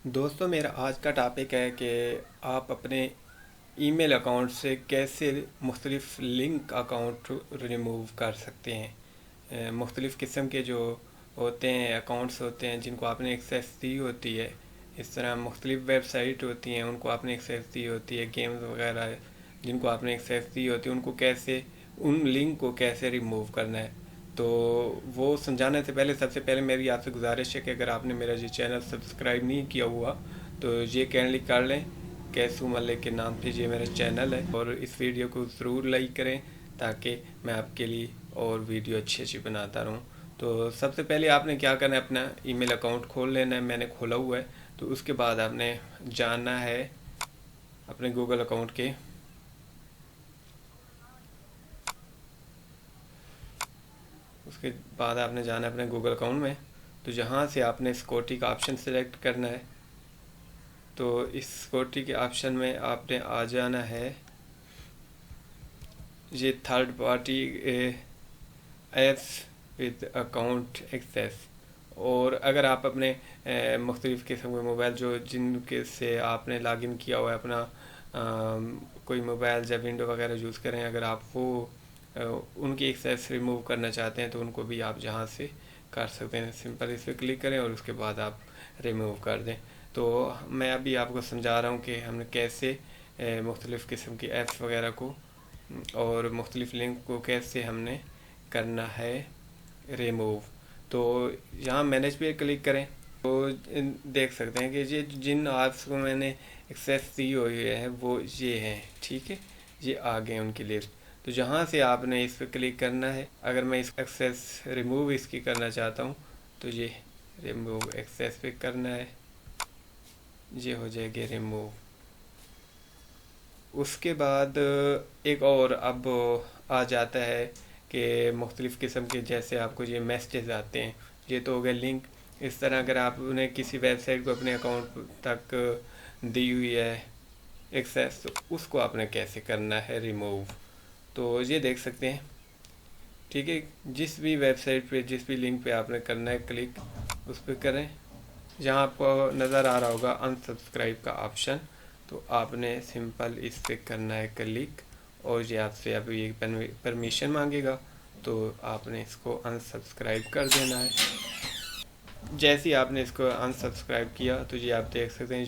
دوستوں میرا آج کا ٹاپک ہے کہ آپ اپنے ای میل اکاؤنٹ سے کیسے مختلف لنک اکاؤنٹ ریموو کر سکتے ہیں۔ مختلف قسم کے جو ہوتے ہیں اکاؤنٹس ہوتے ہیں جن کو آپ نے ایکسیس دی ہوتی ہے، اس طرح مختلف ویب سائٹ ہوتی ہیں ان کو آپ نے ایکسیس دی ہوتی ہے، گیمز وغیرہ جن کو آپ نے ایکسیس دی ہوتی ہے ان کو کیسے، ان لنک کو کیسے ریموو کرنا ہے۔ تو وہ سمجھانے سے پہلے سب سے پہلے میری آپ سے گزارش ہے کہ اگر آپ نے میرا یہ چینل سبسکرائب نہیں کیا ہوا تو یہ کینڈلی کر لیں۔ کیسو ملک کے نام پہ یہ میرا چینل ہے، اور اس ویڈیو کو ضرور لائک کریں تاکہ میں آپ کے لیے اور ویڈیو اچھی اچھی بناتا رہوں۔ تو سب سے پہلے آپ نے کیا کرنا ہے، اپنا ای میل اکاؤنٹ کھول لینا ہے۔ میں نے کھولا ہوا ہے، تو اس کے بعد آپ نے جانا ہے اپنے گوگل اکاؤنٹ کے، اس کے بعد آپ نے جانا ہے اپنے گوگل اکاؤنٹ میں، تو جہاں سے آپ نے سیکورٹی کا آپشن سلیکٹ کرنا ہے۔ تو اس سیکورٹی کے آپشن میں آپ نے آ جانا ہے یہ third party apps with account access, اور اگر آپ اپنے مختلف قسم کے موبائل جو جن کے سے آپ نے لاگ ان کیا ہوا ہے اپنا کوئی موبائل یا ونڈو وغیرہ یوز کریں، اگر آپ وہ ان کی ایکسیس ریموو کرنا چاہتے ہیں تو ان کو بھی آپ جہاں سے کر سکتے ہیں۔ سمپل اس پہ کلک کریں اور اس کے بعد آپ ریموو کر دیں۔ تو میں ابھی آپ کو سمجھا رہا ہوں کہ ہم نے کیسے مختلف قسم کی ایپس وغیرہ کو اور مختلف لنک کو کیسے ہم نے کرنا ہے ریموو۔ تو یہاں مینیج پہ کلک کریں تو دیکھ سکتے ہیں کہ یہ جن ایپس کو میں نے ایکسیس دی ہوئی ہے وہ یہ ہیں، ٹھیک ہے، یہ آ گئے ان کی لسٹ۔ تو جہاں سے آپ نے اس پہ کلک کرنا ہے، اگر میں اس ایکسیس ریموو اس کی کرنا چاہتا ہوں تو یہ ریموو ایکسیس پہ کرنا ہے، یہ ہو جائے گی ریموو۔ اس کے بعد ایک اور اب آ جاتا ہے کہ مختلف قسم کے جیسے آپ کو یہ میسیجز آتے ہیں، یہ تو ہو گئے لنک۔ اس طرح اگر آپ نے کسی ویب سائٹ کو اپنے اکاؤنٹ تک دی ہوئی ہے ایکسیس، تو اس کو آپ نے کیسے کرنا ہے ریموو، تو یہ دیکھ سکتے ہیں، ٹھیک ہے۔ جس بھی ویب سائٹ پہ جس بھی لنک پہ آپ نے کرنا ہے کلک، اس پہ کریں۔ جہاں آپ کو نظر آ رہا ہوگا ان سبسکرائب کا آپشن، تو آپ نے سمپل اس پہ کرنا ہے کلک، اور یہ آپ سے اب یہ پرمیشن مانگے گا تو آپ نے اس کو ان سبسکرائب کر دینا ہے۔ جیسے ہی آپ نے اس کو ان سبسکرائب کیا تو یہ آپ دیکھ سکتے ہیں